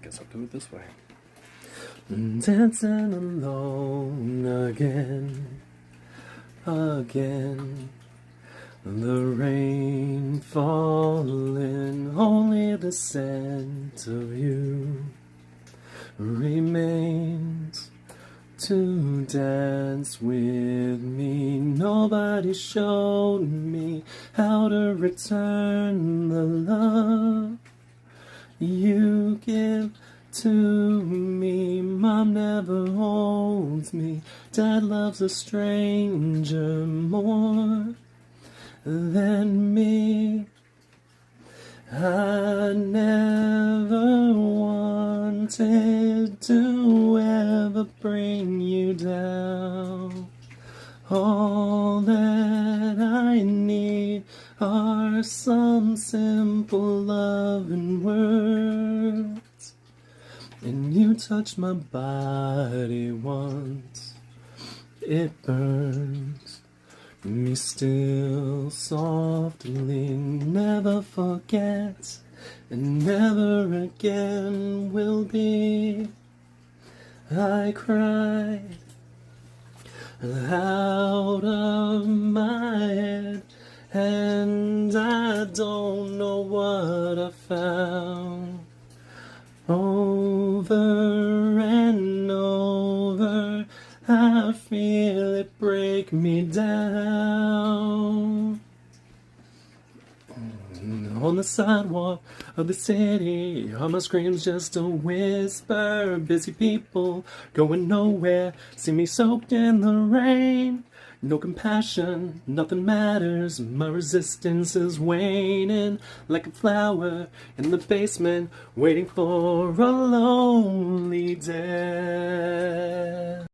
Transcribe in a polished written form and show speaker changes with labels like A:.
A: Guess I'll do it this way. Dancing alone again. The rain falling, only the scent of you remains to dance with me. Nobody showed me how to return the love you give to me. Mom never holds me. Dad loves a stranger more than me. I never wanted to ever bring you down. All that I need are some simple loving words. And you touch my body once, it burns me still softly. Never forget, and never again will be. I cried out of my head, and I don't know what I found. Over and over, I feel it break me down. On the sidewalk of the city, all my screams just a whisper. Busy people going nowhere, see me soaked in the rain. No compassion, nothing matters. My resistance is waning like a flower in the basement, waiting for a lonely day.